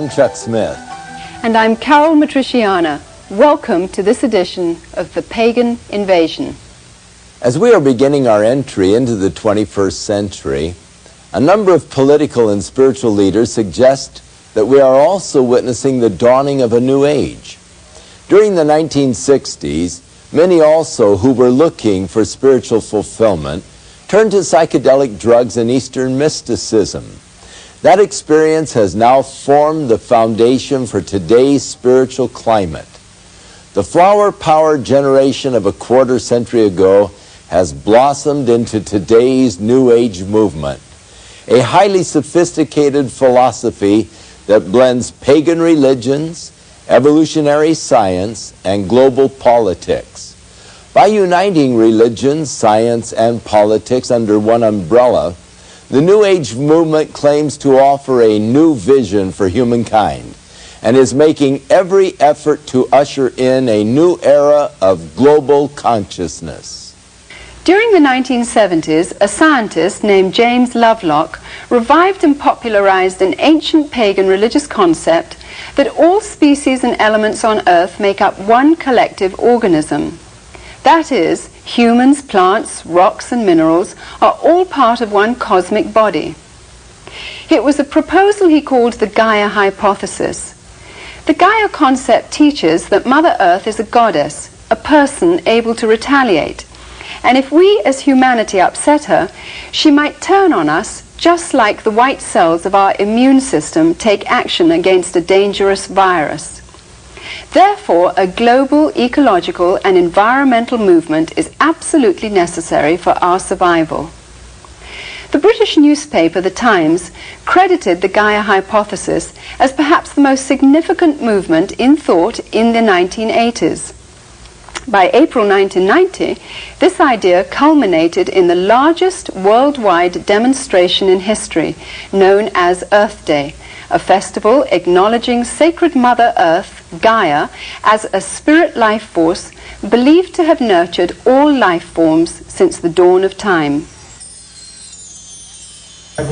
I'm Chuck Smith. And I'm Carol Matriciana. Welcome to this edition of The Pagan Invasion. As we are beginning our entry into the 21st century, a number of political and spiritual leaders suggest that we are also witnessing the dawning of a new age. During the 1960s, many also who were looking for spiritual fulfillment turned to psychedelic drugs and Eastern mysticism. That experience has now formed the foundation for today's spiritual climate. The flower-powered generation of a quarter century ago has blossomed into today's New Age movement, a highly sophisticated philosophy that blends pagan religions, evolutionary science, and global politics. By uniting religion, science, and politics under one umbrella, the New Age movement claims to offer a new vision for humankind and is making every effort to usher in a new era of global consciousness. During the 1970s, a scientist named James Lovelock revived and popularized an ancient pagan religious concept that all species and elements on Earth make up one collective organism. That is, humans, plants, rocks, and minerals are all part of one cosmic body. It was a proposal he called the Gaia hypothesis. The Gaia concept teaches that Mother Earth is a goddess, a person able to retaliate. And if we as humanity upset her, she might turn on us just like the white cells of our immune system take action against a dangerous virus. Therefore, a global ecological and environmental movement is absolutely necessary for our survival. The British newspaper, The Times, credited the Gaia hypothesis as perhaps the most significant movement in thought in the 1980s. By April 1990, this idea culminated in the largest worldwide demonstration in history, known as Earth Day, a festival acknowledging sacred Mother Earth, Gaia, as a spirit life force believed to have nurtured all life forms since the dawn of time.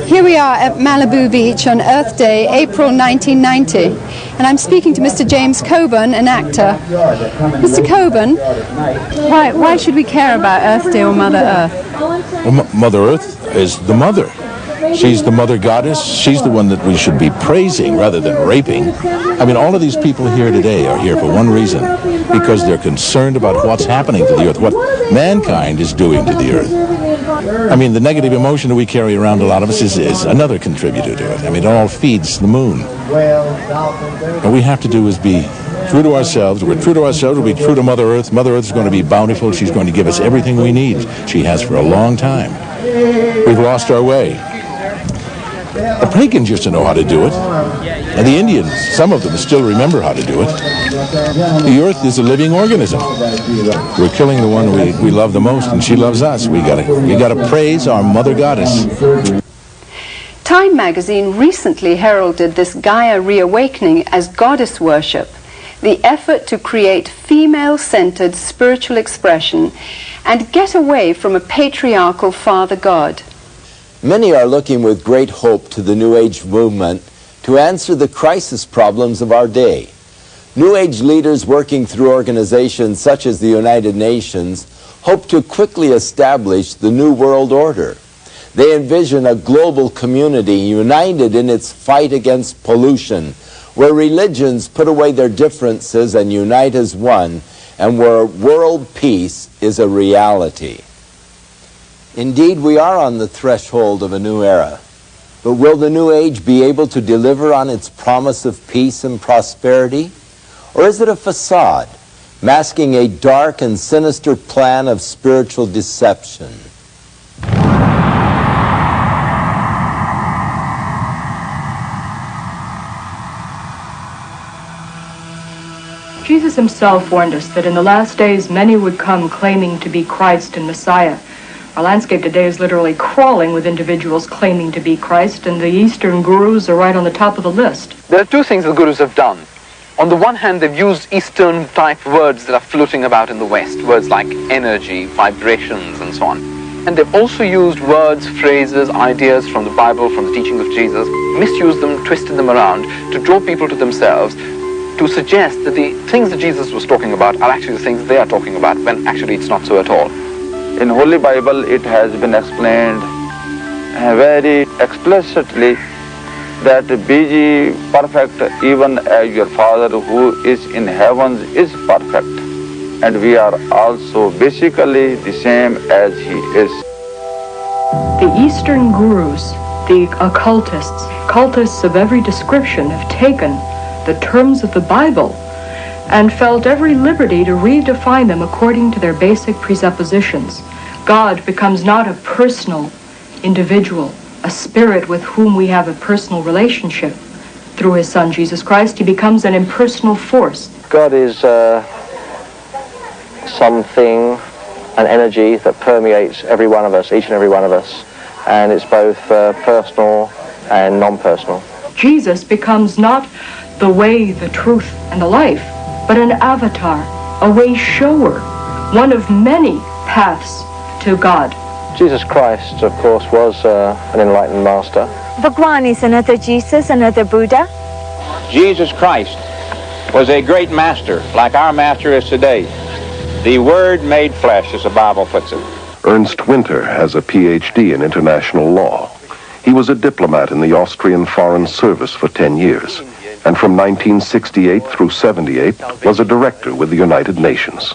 Here we are at Malibu Beach on Earth Day, April 1990, and I'm speaking to Mr. James Coburn, an actor. Mr. Coburn, why should we care about Earth Day or Mother Earth? Well, Mother Earth is the mother. She's the mother goddess. She's the one that we should be praising rather than raping. I mean, all of these people here today are here for one reason, because they're concerned about what's happening to the earth, what mankind is doing to the earth. I mean, the negative emotion that we carry around, a lot of us, is another contributor to it. I mean, it all feeds the moon. What we have to do is be true to ourselves. We're true to ourselves. We'll be true to Mother Earth. Mother Earth is going to be bountiful. She's going to give us everything we need. She has for a long time. We've lost our way. The pagans used to know how to do it, and the Indians, some of them, still remember how to do it. The earth is a living organism. We're killing the one we love the most, and she loves us. We gotta praise our mother goddess. Time magazine recently heralded this Gaia reawakening as goddess worship, the effort to create female-centered spiritual expression and get away from a patriarchal father god. Many are looking with great hope to the New Age movement to answer the crisis problems of our day. New Age leaders working through organizations such as the United Nations hope to quickly establish the New World Order. They envision a global community united in its fight against pollution, where religions put away their differences and unite as one, and where world peace is a reality. Indeed, we are on the threshold of a new era. But will the New Age be able to deliver on its promise of peace and prosperity? Or is it a facade, masking a dark and sinister plan of spiritual deception? Jesus himself warned us that in the last days many would come claiming to be Christ and Messiah. Our landscape today is literally crawling with individuals claiming to be Christ, and the Eastern gurus are right on the top of the list. There are two things the gurus have done. On the one hand, they've used Eastern-type words that are floating about in the West, words like energy, vibrations, and so on. And they've also used words, phrases, ideas from the Bible, from the teachings of Jesus, misused them, twisted them around to draw people to themselves, to suggest that the things that Jesus was talking about are actually the things they are talking about, when actually it's not so at all. In Holy Bible, it has been explained very explicitly that be ye perfect even as your Father who is in heavens is perfect. And we are also basically the same as he is. The Eastern gurus, the cultists of every description, have taken the terms of the Bible and felt every liberty to redefine them according to their basic presuppositions. God becomes not a personal individual, a spirit with whom we have a personal relationship through his Son, Jesus Christ. He becomes an impersonal force. God is something, an energy that permeates every one of us, each and every one of us, and it's both personal and non-personal. Jesus becomes not the way, the truth, and the life, but an avatar, a way shower, one of many paths to God. Jesus Christ, of course, was an enlightened master. Bhagwan is another Jesus, another Buddha. Jesus Christ was a great master, like our master is today. The Word made flesh, as the Bible puts it. Ernst Winter has a PhD in international law. He was a diplomat in the Austrian Foreign Service for 10 years, and from 1968 through 78 was a director with the United Nations.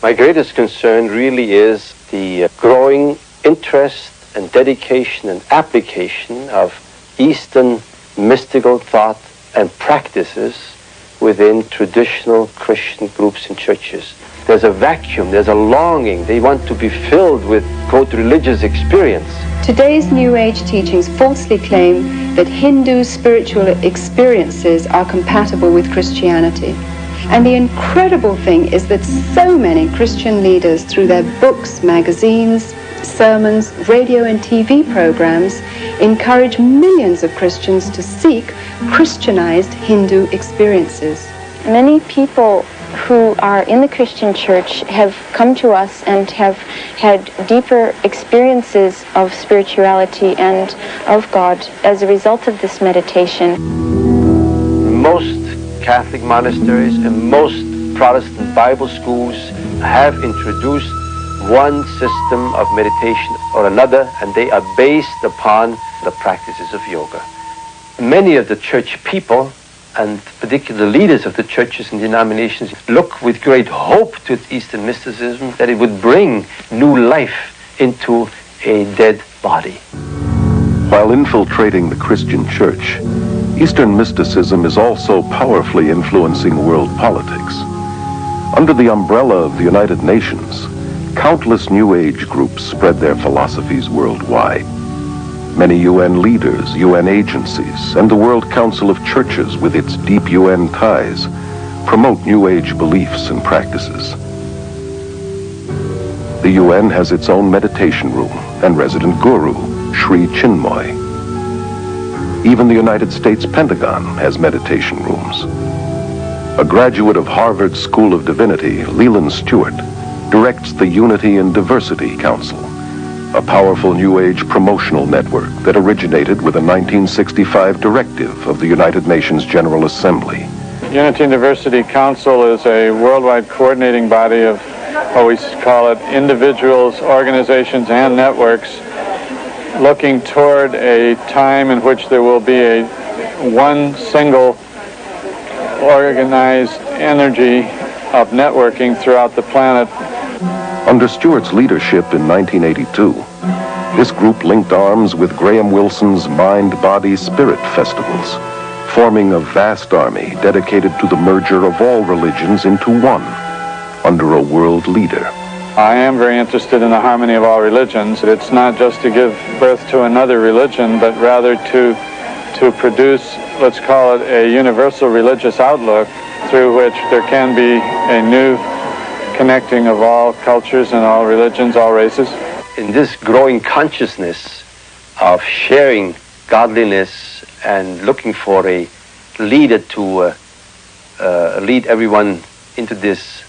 My greatest concern really is the growing interest and dedication and application of Eastern mystical thought and practices within traditional Christian groups and churches. There's a vacuum, there's a longing. They want to be filled with, quote, religious experience. Today's New Age teachings falsely claim that Hindu spiritual experiences are compatible with Christianity. And the incredible thing is that so many Christian leaders, through their books, magazines, sermons, radio and TV programs, encourage millions of Christians to seek Christianized Hindu experiences. Many people who are in the Christian church have come to us and have had deeper experiences of spirituality and of God as a result of this meditation. Most Catholic monasteries and most Protestant Bible schools have introduced one system of meditation or another, and they are based upon the practices of yoga. Many of the church people, and particular leaders of the churches and denominations, look with great hope to Eastern mysticism that it would bring new life into a dead body. While infiltrating the Christian church, Eastern mysticism is also powerfully influencing world politics. Under the umbrella of the United Nations, countless New Age groups spread their philosophies worldwide. Many UN leaders, UN agencies, and the World Council of Churches, with its deep UN ties, promote New Age beliefs and practices. The UN has its own meditation room and resident guru, Sri Chinmoy. Even the United States Pentagon has meditation rooms. A graduate of Harvard School of Divinity, Leland Stewart, directs the Unity and Diversity Council, a powerful New Age promotional network that originated with a 1965 directive of the United Nations General Assembly. Unity and Diversity Council is a worldwide coordinating body of what we call it individuals, organizations, and networks looking toward a time in which there will be one single organized energy of networking throughout the planet. Under Stewart's leadership in 1982, this group linked arms with Graham Wilson's Mind, Body, Spirit festivals, forming a vast army dedicated to the merger of all religions into one, under a world leader. I am very interested in the harmony of all religions. It's not just to give birth to another religion, but rather to produce, let's call it, a universal religious outlook through which there can be a new connecting of all cultures and all religions, all races. In this growing consciousness of sharing godliness and looking for a leader to lead everyone into this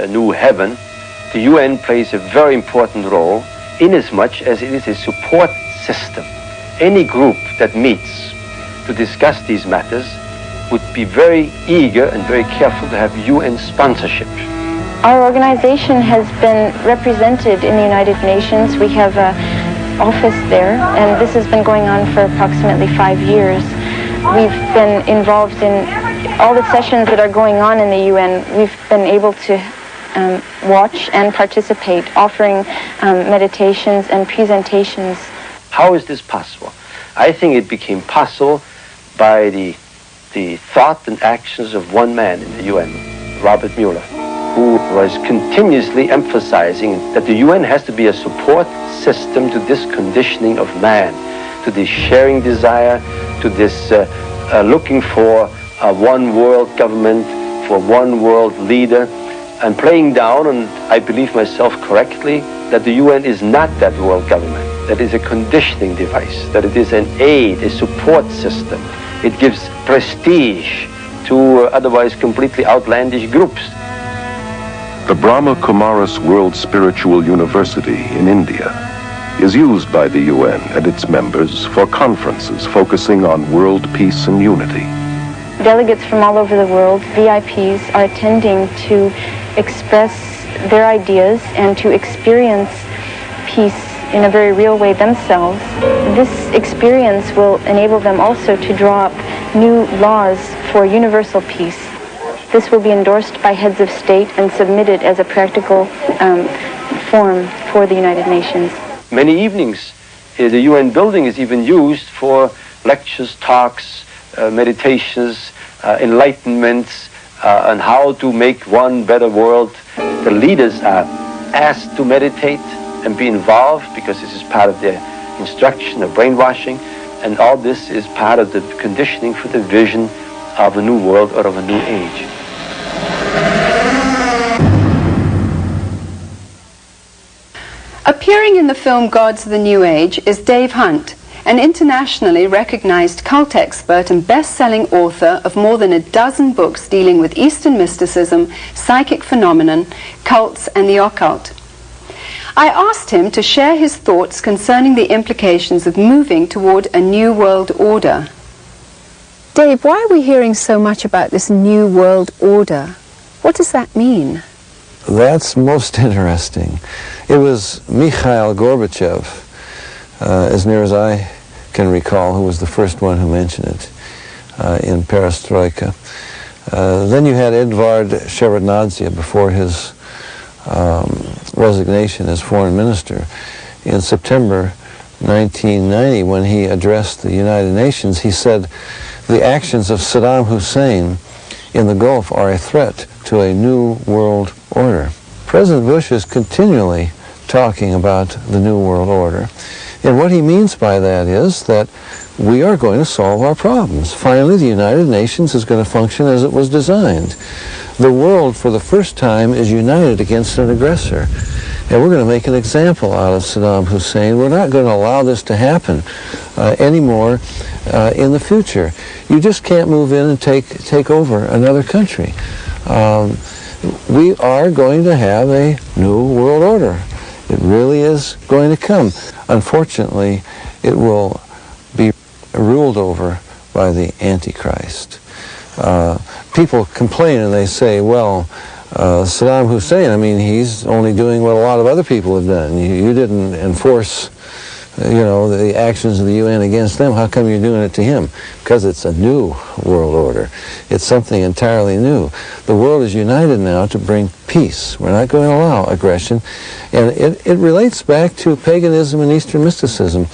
new heaven, the UN plays a very important role inasmuch as it is a support system. Any group that meets to discuss these matters would be very eager and very careful to have UN sponsorship. Our organization has been represented in the United Nations. We have an office there, and this has been going on for approximately 5 years. We've been involved in all the sessions that are going on in the UN. We've been able to watch and participate, offering meditations and presentations. How is this possible? I think it became possible by the thought and actions of one man in the UN, Robert Mueller, who was continuously emphasizing that the UN has to be a support system to this conditioning of man, to this sharing desire, to this looking for a one world government, for one world leader, and playing down, and I believe myself correctly, that the UN is not that world government, that is a conditioning device, that it is an aid, a support system. It gives prestige to otherwise completely outlandish groups. The Brahma Kumaris World Spiritual University in India is used by the UN and its members for conferences focusing on world peace and unity. Delegates from all over the world, VIPs, are attending to express their ideas and to experience peace in a very real way themselves. This experience will enable them also to draw up new laws for universal peace. This will be endorsed by heads of state and submitted as a practical form for the United Nations. Many evenings, the UN building is even used for lectures, talks, meditations, enlightenments on how to make one better world. The leaders are asked to meditate and be involved because this is part of their instruction of brainwashing, and all this is part of the conditioning for the vision of a new world or of a new age. Appearing in the film Gods of the New Age is Dave Hunt, an internationally recognized cult expert and best-selling author of more than a dozen books dealing with Eastern mysticism, psychic phenomenon, cults, and the occult. I asked him to share his thoughts concerning the implications of moving toward a new world order. Dave, why are we hearing so much about this new world order? What does that mean? That's most interesting. It was Mikhail Gorbachev, as near as I can recall, who was the first one who mentioned it in Perestroika. Then you had Edvard Shevardnadze before his resignation as foreign minister. In September 1990, when he addressed the United Nations, he said, "The actions of Saddam Hussein in the Gulf are a threat to a new world order." President Bush is continually talking about the new world order. And what he means by that is that we are going to solve our problems. Finally, the United Nations is going to function as it was designed. The world, for the first time, is united against an aggressor. And we're going to make an example out of Saddam Hussein. We're not going to allow this to happen anymore in the future. You just can't move in and take over another country. We are going to have a new world order. It really is going to come. Unfortunately, it will be ruled over by the Antichrist. People complain and they say, well, Saddam Hussein, I mean, he's only doing what a lot of other people have done. You didn't enforce, the actions of the UN against them. How come you're doing it to him? Because it's a new world order. It's something entirely new. The world is united now to bring peace. We're not going to allow aggression. And it relates back to paganism and Eastern mysticism.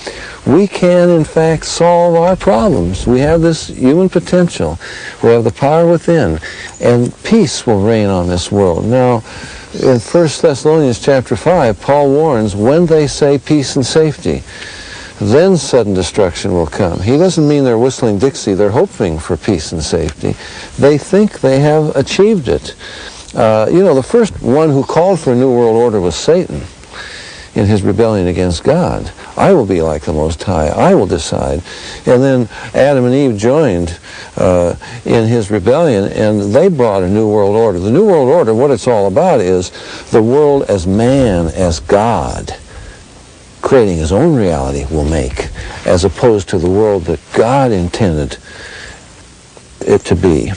We can, in fact, solve our problems. We have this human potential. We have the power within. And peace will reign on this world. Now, in 1 Thessalonians chapter 5, Paul warns, when they say peace and safety, then sudden destruction will come. He doesn't mean they're whistling Dixie. They're hoping for peace and safety. They think they have achieved it. The first one who called for a new world order was Satan in his rebellion against God. I will be like the Most High. I will decide. And then Adam and Eve joined in his rebellion, and they brought a new world order. The new world order, what it's all about is the world as man, as God, creating his own reality, will make, as opposed to the world that God intended it to be.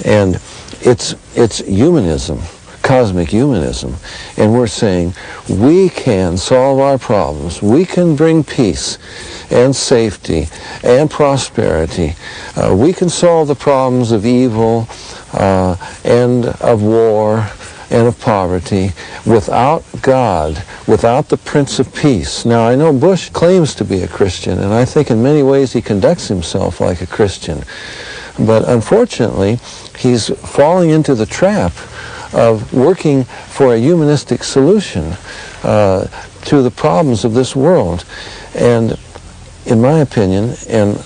And it's humanism, cosmic humanism, and we're saying we can solve our problems, we can bring peace and safety and prosperity, we can solve the problems of evil and of war and of poverty without God, without the Prince of Peace. Now, I know Bush claims to be a Christian, and I think in many ways he conducts himself like a Christian. But unfortunately, he's falling into the trap of working for a humanistic solution to the problems of this world. And in my opinion, and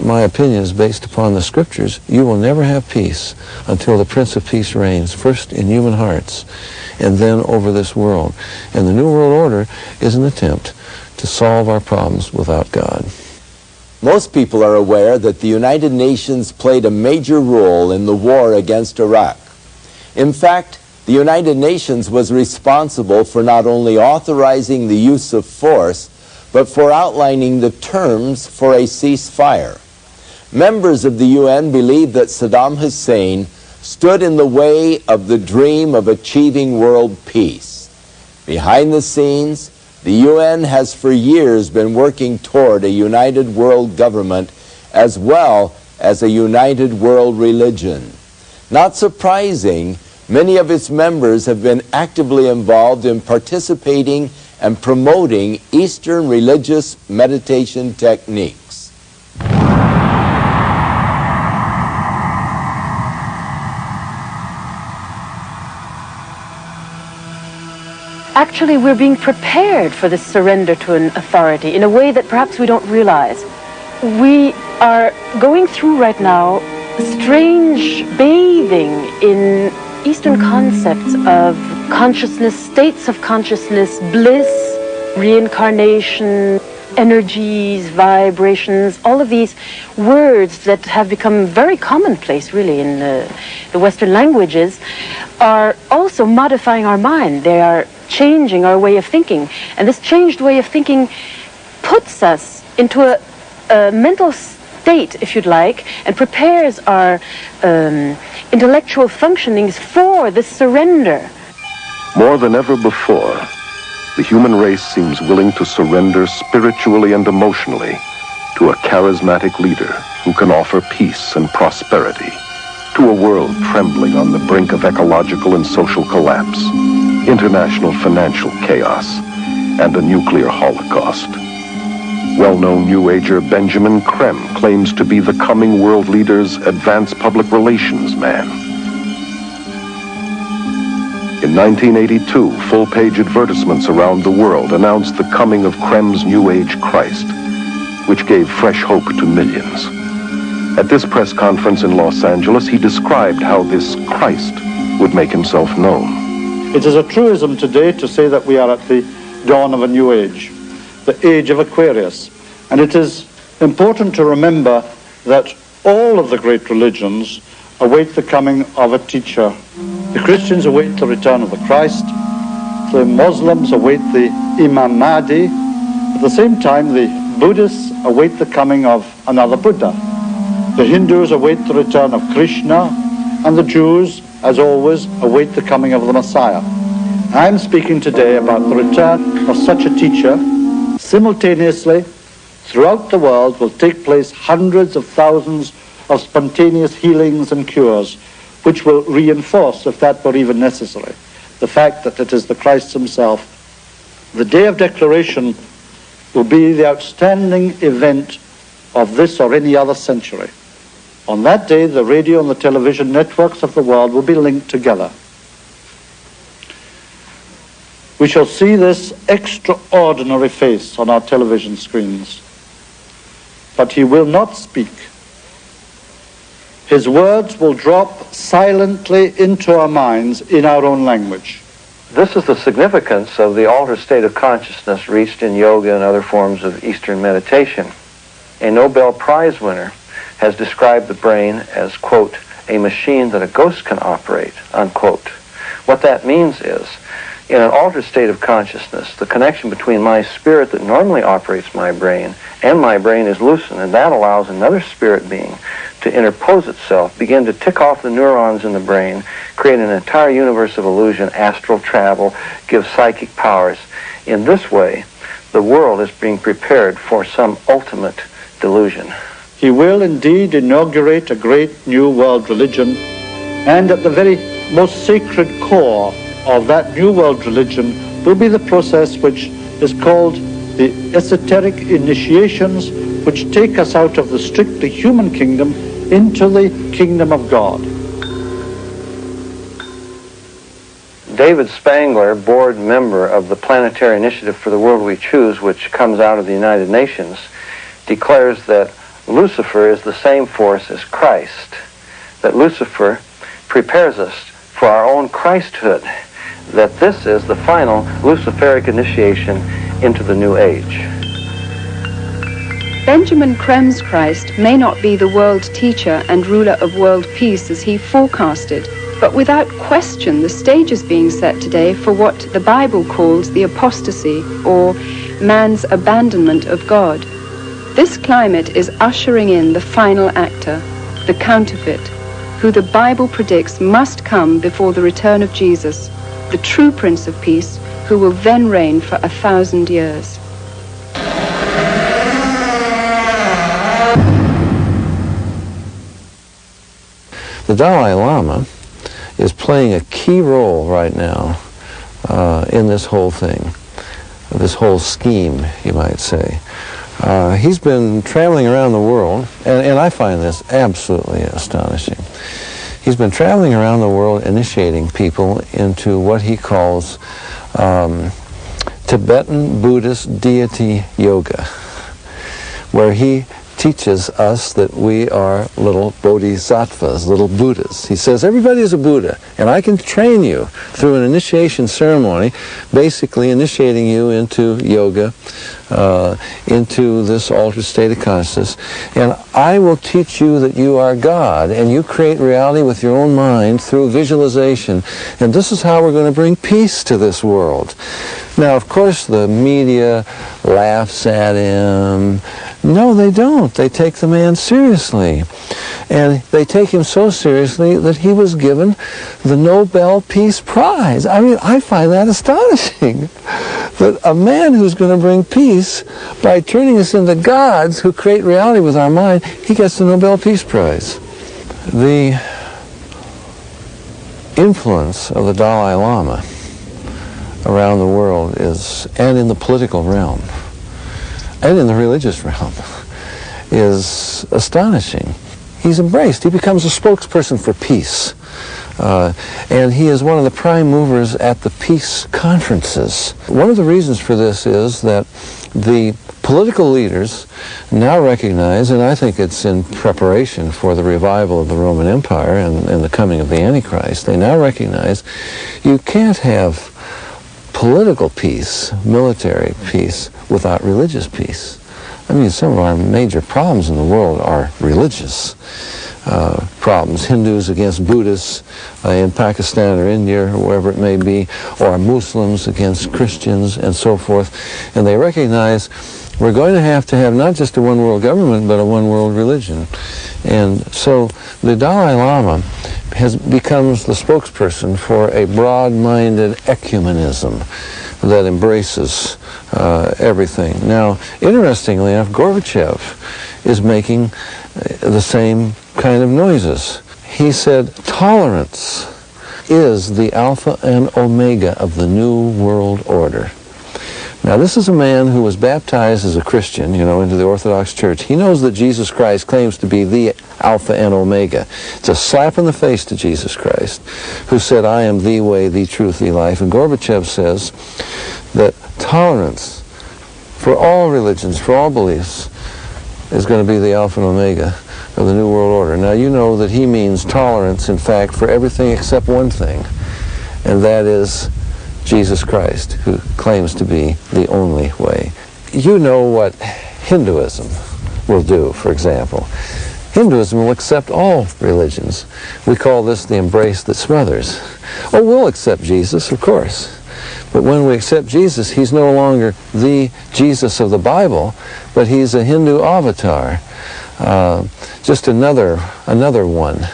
my opinion is based upon the scriptures, you will never have peace until the Prince of Peace reigns, first in human hearts and then over this world. And the New World Order is an attempt to solve our problems without God. Most people are aware that the United Nations played a major role in the war against Iraq. In fact, the United Nations was responsible for not only authorizing the use of force, but for outlining the terms for a ceasefire. Members of the UN believe that Saddam Hussein stood in the way of the dream of achieving world peace. Behind the scenes, the UN has for years been working toward a united world government as well as a united world religion. Not surprising, many of its members have been actively involved in participating and promoting Eastern religious meditation techniques. Actually, we're being prepared for this surrender to an authority in a way that perhaps we don't realize. We are going through right now strange bathing in Eastern concepts of consciousness, states of consciousness, bliss, reincarnation, energies, vibrations, all of these words that have become very commonplace really in the Western languages are also modifying our mind. They are changing our way of thinking. And this changed way of thinking puts us into a mental state, if you'd like, and prepares our intellectual functionings for this surrender. More than ever before, the human race seems willing to surrender spiritually and emotionally to a charismatic leader who can offer peace and prosperity to a world trembling on the brink of ecological and social collapse, international financial chaos, and a nuclear holocaust. Well-known New Ager Benjamin Creme claims to be the coming world leader's advanced public relations man. In 1982, full-page advertisements around the world announced the coming of Creme's New Age Christ, which gave fresh hope to millions. At this press conference in Los Angeles, he described how this Christ would make himself known. It is a truism today to say that we are at the dawn of a new age, the age of Aquarius. And it is important to remember that all of the great religions await the coming of a teacher. The Christians await the return of the Christ. The Muslims await the Imam Mahdi. At the same time, the Buddhists await the coming of another Buddha. The Hindus await the return of Krishna, and the Jews, as always, await the coming of the Messiah. I'm speaking today about the return of such a teacher. Simultaneously, throughout the world will take place hundreds of thousands of spontaneous healings and cures, which will reinforce, if that were even necessary, the fact that it is the Christ himself. The day of declaration will be the outstanding event of this or any other century. On that day, the radio and the television networks of the world will be linked together. We shall see this extraordinary face on our television screens. But he will not speak. His words will drop silently into our minds in our own language. This is the significance of the altered state of consciousness reached in yoga and other forms of Eastern meditation. A Nobel Prize winner has described the brain as, quote, a machine that a ghost can operate, unquote. What that means is, In an altered state of consciousness, the connection between my spirit that normally operates my brain and my brain is loosened, and that allows another spirit being to interpose itself, begin to tick off the neurons in the brain, create an entire universe of illusion, astral travel, give psychic powers. In this way, the world is being prepared for some ultimate delusion. He will indeed inaugurate a great new world religion, and at the very most sacred core of that new world religion will be the process which is called the esoteric initiations, which take us out of the strictly human kingdom into the kingdom of God. David Spangler, board member of the Planetary Initiative for the World We Choose, which comes out of the United Nations, declares that Lucifer is the same force as Christ, that Lucifer prepares us for our own Christhood, that this is the final Luciferic initiation into the new age. Benjamin Krem's Christ may not be the world teacher and ruler of world peace as he forecasted, but without question the stage is being set today for what the Bible calls the apostasy, or man's abandonment of God. This climate is ushering in the final actor, the counterfeit, who the Bible predicts must come before the return of Jesus, the true Prince of Peace, who will then reign for 1,000 years. The Dalai Lama is playing a key role right now in this whole thing, this whole scheme, you might say. He's been traveling around the world, and I find this absolutely astonishing. He's been traveling around the world initiating people into what he calls Tibetan Buddhist deity yoga, where he teaches us that we are little bodhisattvas, little Buddhas. He says everybody is a Buddha, and I can train you through an initiation ceremony, basically initiating you into yoga, into this altered state of consciousness, and I will teach you that you are God, and you create reality with your own mind through visualization, and this is how we're going to bring peace to this world. Now, of course, the media laughs at him. No, they don't. They take the man seriously. And they take him so seriously that he was given the Nobel Peace Prize. I mean, I find that astonishing. That a man who's going to bring peace by turning us into gods who create reality with our mind, he gets the Nobel Peace Prize. The influence of the Dalai Lama around the world is, and in the political realm, and in the religious realm, is astonishing. He's embraced. He becomes a spokesperson for peace. And he is one of the prime movers at the peace conferences. One of the reasons for this is that the political leaders now recognize, and I think it's in preparation for the revival of the Roman Empire and the coming of the Antichrist, they now recognize you can't have political peace, military peace, without religious peace. I mean, some of our major problems in the world are religious problems. Hindus against Buddhists in Pakistan or India or wherever it may be, or Muslims against Christians and so forth. And they recognize we're going to have not just a one-world government, but a one-world religion. And so the Dalai Lama becomes the spokesperson for a broad-minded ecumenism that embraces everything. Now, interestingly enough, Gorbachev is making the same kind of noises. He said, tolerance is the alpha and omega of the new world order. Now, this is a man who was baptized as a Christian, into the Orthodox Church. He knows that Jesus Christ claims to be the Alpha and Omega. It's a slap in the face to Jesus Christ, who said, I am the way, the truth, the life. And Gorbachev says that tolerance for all religions, for all beliefs, is going to be the Alpha and Omega of the New World Order. Now, you know that he means tolerance, in fact, for everything except one thing, and that is Jesus Christ, who claims to be the only way. You know what Hinduism will do, for example. Hinduism will accept all religions. We call this the embrace that smothers. Oh, we'll accept Jesus, of course. But when we accept Jesus, he's no longer the Jesus of the Bible, but he's a Hindu avatar. Just another one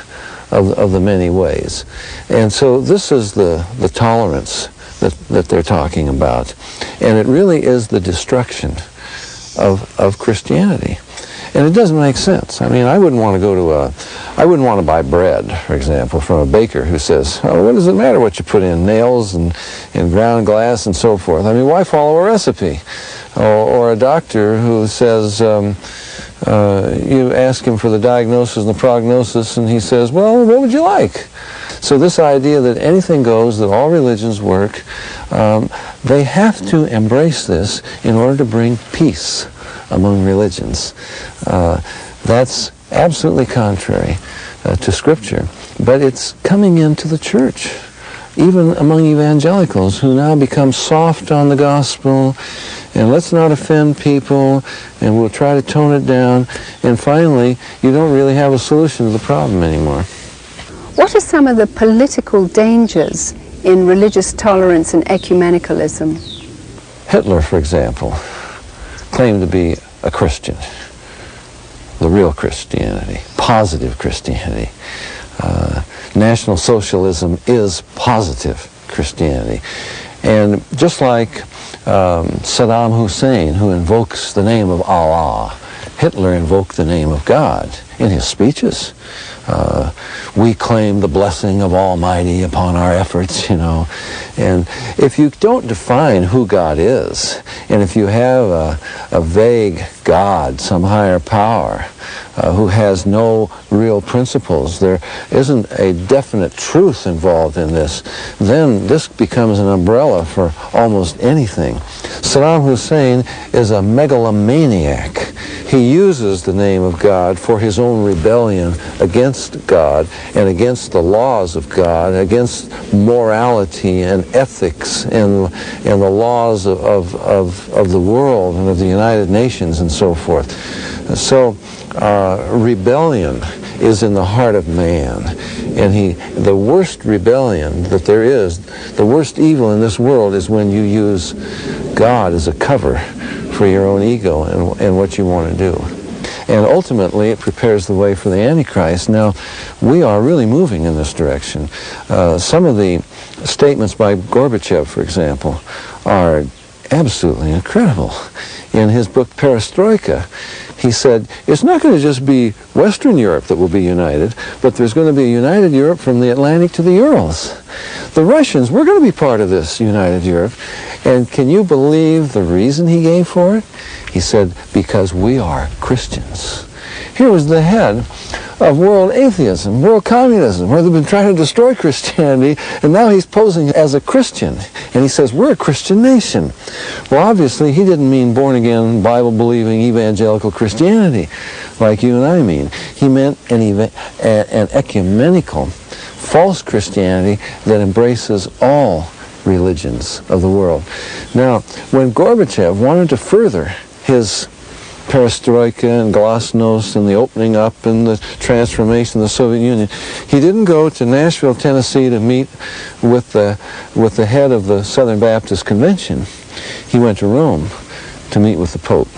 of the many ways. And so this is the tolerance that they're talking about. And it really is the destruction of Christianity. And it doesn't make sense. I mean, I wouldn't want to buy bread, for example, from a baker who says, oh, what does it matter what you put in, nails and ground glass and so forth? I mean, why follow a recipe? Or a doctor who says, you ask him for the diagnosis and the prognosis, and he says, well, what would you like? So this idea that anything goes, that all religions work, they have to embrace this in order to bring peace among religions. That's absolutely contrary to Scripture, but it's coming into the church, even among evangelicals who now become soft on the gospel, and let's not offend people, and we'll try to tone it down, and finally, you don't really have a solution to the problem anymore. What are some of the political dangers in religious tolerance and ecumenicalism? Hitler, for example, claimed to be a Christian, the real Christianity, positive Christianity. National Socialism is positive Christianity. And just like Saddam Hussein, who invokes the name of Allah, Hitler invoked the name of God in his speeches. We claim the blessing of Almighty upon our efforts, you know. And if you don't define who God is, and if you have a vague God, some higher power, who has no real principles, there isn't a definite truth involved in this, then this becomes an umbrella for almost anything. Saddam Hussein is a megalomaniac. He uses the name of God for his own rebellion against God and against the laws of God, against morality and ethics and the laws of the world and of the United Nations and so forth. So rebellion is in the heart of man, and the worst rebellion that there is, the worst evil in this world is when you use God as a cover for your own ego and what you want to do. And ultimately, it prepares the way for the Antichrist. Now, we are really moving in this direction. Some of the statements by Gorbachev, for example, are absolutely incredible. In his book Perestroika, he said, it's not going to just be Western Europe that will be united, but there's going to be a united Europe from the Atlantic to the Urals. The Russians, we're going to be part of this united Europe. And can you believe the reason he gave for it? He said, because we are Christians. Here was the head of world atheism, world communism, where they've been trying to destroy Christianity, and now he's posing as a Christian. And he says, we're a Christian nation. Well, obviously, he didn't mean born-again, Bible-believing, evangelical Christianity, like you and I mean. He meant an ecumenical, false Christianity that embraces all religions of the world. Now, when Gorbachev wanted to further his perestroika and glasnost and the opening up and the transformation of the Soviet Union, he didn't go to Nashville, Tennessee to meet with the head of the Southern Baptist Convention. He went to Rome to meet with the Pope.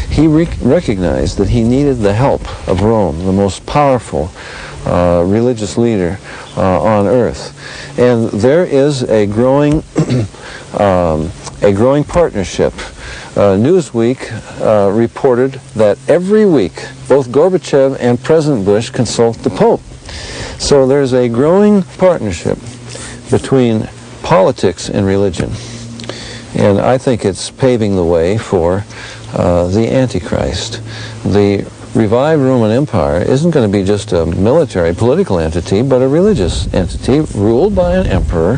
He recognized that he needed the help of Rome, the most powerful religious leader on earth. And there is a growing partnership. Newsweek reported that every week both Gorbachev and President Bush consult the Pope. So there's a growing partnership between politics and religion. And I think it's paving the way for the Antichrist. The revived Roman Empire isn't going to be just a military, political entity, but a religious entity ruled by an emperor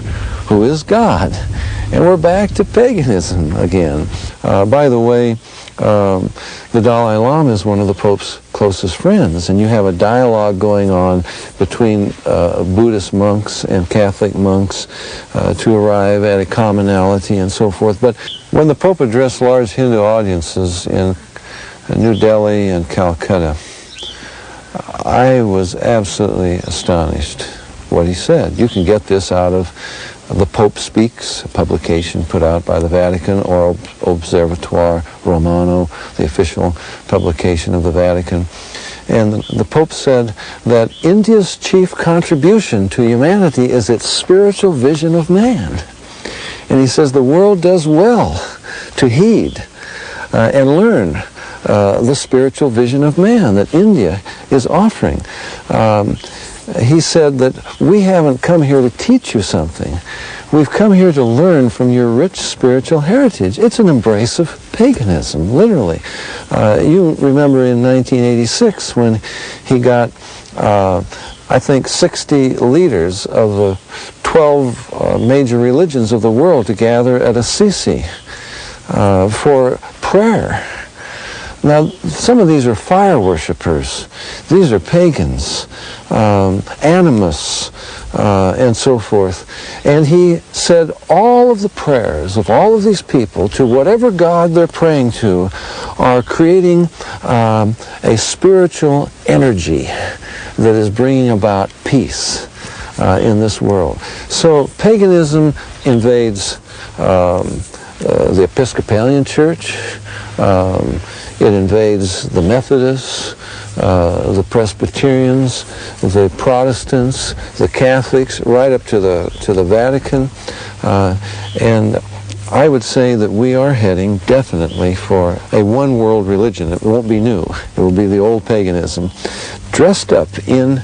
who is God. And we're back to paganism again. By the way, the Dalai Lama is one of the Pope's closest friends, and you have a dialogue going on between Buddhist monks and Catholic monks to arrive at a commonality and so forth. But when the Pope addressed large Hindu audiences in New Delhi and Calcutta, I was absolutely astonished what he said. You can get this out of The Pope Speaks, a publication put out by the Vatican, or Observatoire Romano, the official publication of the Vatican. And the Pope said that India's chief contribution to humanity is its spiritual vision of man. And he says the world does well to heed and learn the spiritual vision of man that India is offering. He said that we haven't come here to teach you something. We've come here to learn from your rich spiritual heritage. It's an embrace of paganism, literally. You remember in 1986 when he got, I think, 60 leaders of the 12 major religions of the world to gather at Assisi for prayer. Now, some of these are fire worshippers. These are pagans, animists, and so forth. And he said all of the prayers of all of these people to whatever God they're praying to are creating a spiritual energy that is bringing about peace in this world. So paganism invades the Episcopalian Church. It invades the Methodists, the Presbyterians, the Protestants, the Catholics, right up to the Vatican. And I would say that we are heading definitely for a one-world religion. It won't be new. It will be the old paganism, dressed up in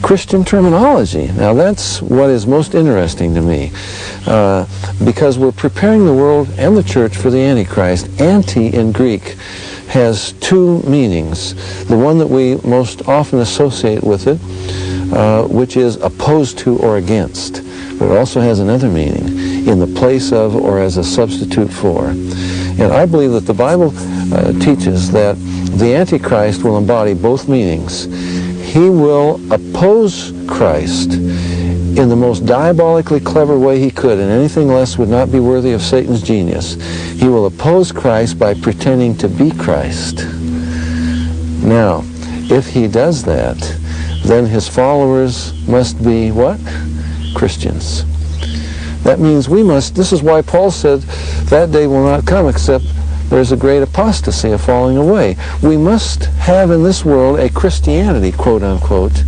Christian terminology. Now that's what is most interesting to me, because we're preparing the world and the church for the Antichrist. Anti in Greek has two meanings. The one that we most often associate with it, which is opposed to or against. But it also has another meaning, in the place of or as a substitute for. And I believe that the Bible teaches that the Antichrist will embody both meanings. He will oppose Christ in the most diabolically clever way he could, and anything less would not be worthy of Satan's genius. He will oppose Christ by pretending to be Christ. Now, if he does that, then his followers must be what? Christians. That means we must, this is why Paul said, that day will not come except there's a great apostasy, a falling away. We must have in this world a Christianity, quote unquote,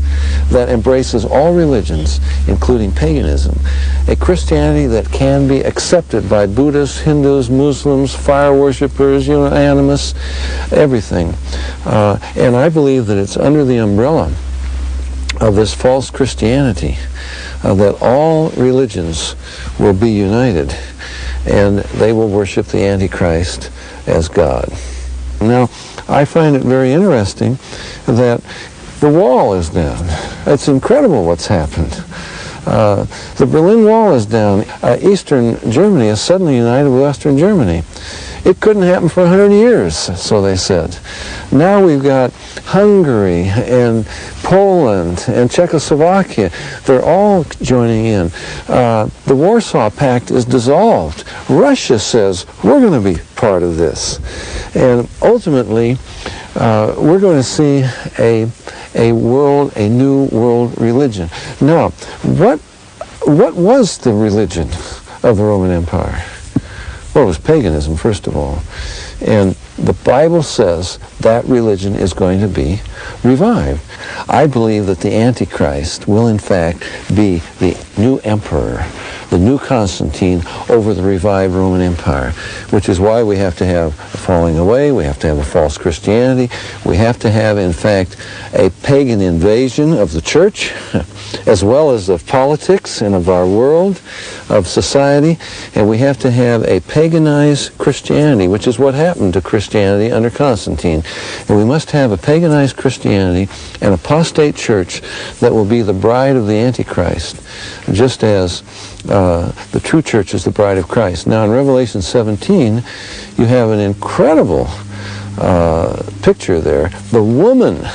that embraces all religions, including paganism. A Christianity that can be accepted by Buddhists, Hindus, Muslims, fire worshippers, animists, everything. And I believe that it's under the umbrella of this false Christianity that all religions will be united and they will worship the Antichrist as God. Now, I find it very interesting that the wall is down. It's incredible what's happened. The Berlin Wall is down. Eastern Germany is suddenly united with Western Germany. It couldn't happen for 100 years, so they said. Now we've got Hungary and Poland and Czechoslovakia. They're all joining in. The Warsaw Pact is dissolved. Russia says, we're going to be part of this. And ultimately, we're going to see a new world religion. Now, what was the religion of the Roman Empire? Well, it was paganism, first of all. And the Bible says that religion is going to be revived. I believe that the Antichrist will, in fact, be the new emperor, the new Constantine over the revived Roman Empire, which is why we have to have a falling away, we have to have a false Christianity, we have to have, in fact, a pagan invasion of the church, as well as of politics and of our world, of society, and we have to have a paganized Christianity, which is what happened to Christianity under Constantine. And we must have a paganized Christianity, an apostate church that will be the bride of the Antichrist, just as the true church is the bride of Christ. Now in Revelation 17, you have an incredible picture there. The woman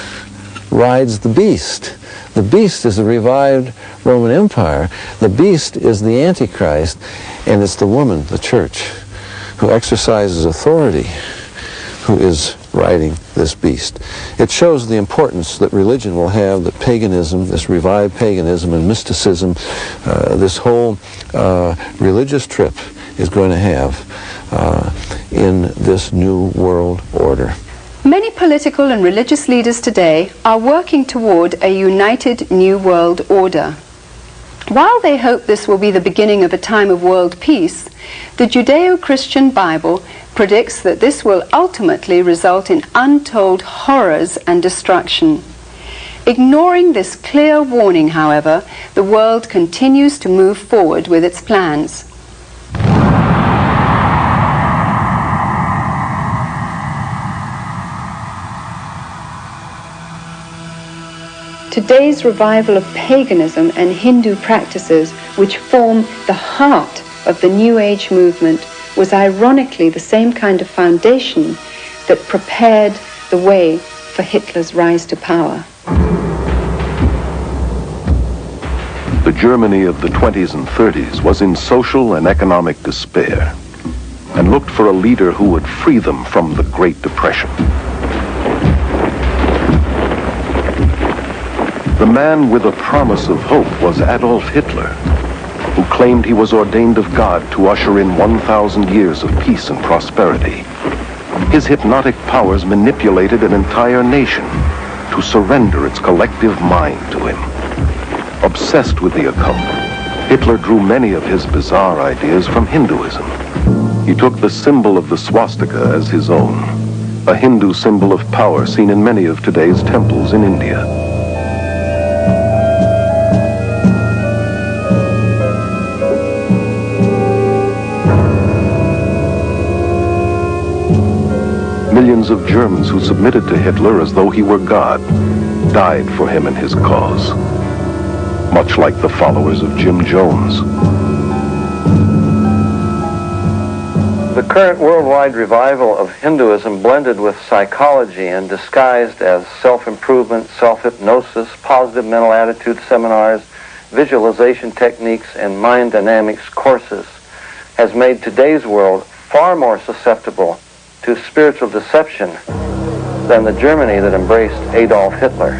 rides the beast. The beast is the revived Roman Empire. The beast is the Antichrist, and it's the woman, the church, who exercises authority, who is riding this beast. It shows the importance that religion will have, that paganism, this revived paganism and mysticism, this whole religious trip is going to have in this new world order. Many political and religious leaders today are working toward a united new world order. While they hope this will be the beginning of a time of world peace, the Judeo-Christian Bible predicts that this will ultimately result in untold horrors and destruction. Ignoring this clear warning, however, the world continues to move forward with its plans. Today's revival of paganism and Hindu practices, which form the heart of the New Age movement, was ironically the same kind of foundation that prepared the way for Hitler's rise to power. The Germany of the 20s and 30s was in social and economic despair and looked for a leader who would free them from the Great Depression. The man with a promise of hope was Adolf Hitler, who claimed he was ordained of God to usher in 1,000 years of peace and prosperity. His hypnotic powers manipulated an entire nation to surrender its collective mind to him. Obsessed with the occult, Hitler drew many of his bizarre ideas from Hinduism. He took the symbol of the swastika as his own, a Hindu symbol of power seen in many of today's temples in India. Millions of Germans who submitted to Hitler as though he were God died for him and his cause, much like the followers of Jim Jones. The current worldwide revival of Hinduism blended with psychology and disguised as self-improvement, self-hypnosis, positive mental attitude seminars, visualization techniques, and mind dynamics courses has made today's world far more susceptible to spiritual deception than the Germany that embraced Adolf Hitler.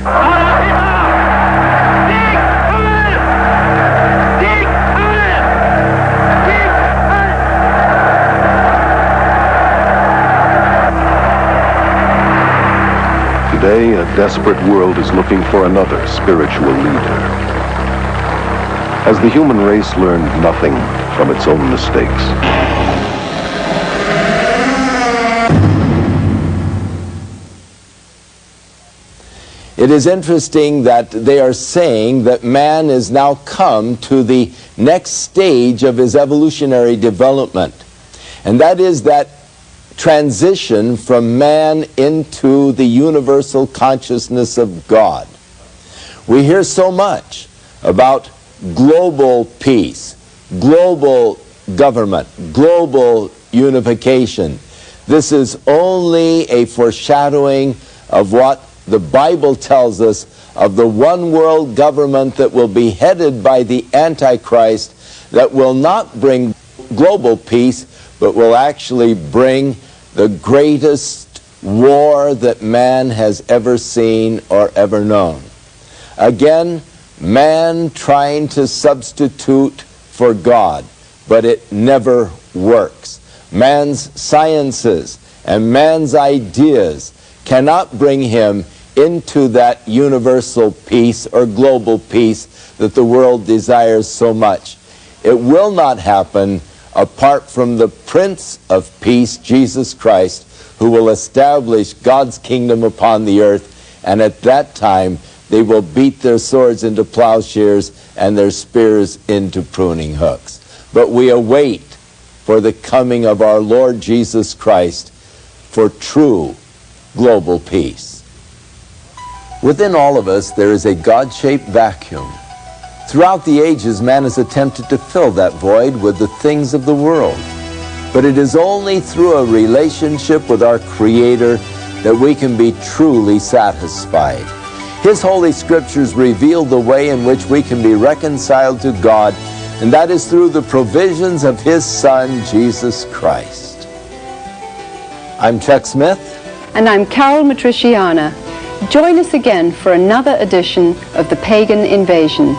Today, a desperate world is looking for another spiritual leader. Has the human race learned nothing from its own mistakes? It is interesting that they are saying that man is now come to the next stage of his evolutionary development. And that is that transition from man into the universal consciousness of God. We hear so much about global peace, global government, global unification. This is only a foreshadowing of what the Bible tells us of the one world government that will be headed by the Antichrist, that will not bring global peace, but will actually bring the greatest war that man has ever seen or ever known. Again, man trying to substitute for God, but it never works. Man's sciences and man's ideas cannot bring him into that universal peace or global peace that the world desires so much. It will not happen apart from the Prince of Peace, Jesus Christ, who will establish God's kingdom upon the earth, and at that time they will beat their swords into plowshares and their spears into pruning hooks. But we await for the coming of our Lord Jesus Christ for true global peace. Within all of us, there is a God-shaped vacuum. Throughout the ages, man has attempted to fill that void with the things of the world. But it is only through a relationship with our Creator that we can be truly satisfied. His Holy Scriptures reveal the way in which we can be reconciled to God, and that is through the provisions of His Son, Jesus Christ. I'm Chuck Smith. And I'm Carol Matriciana. Join us again for another edition of The Pagan Invasion.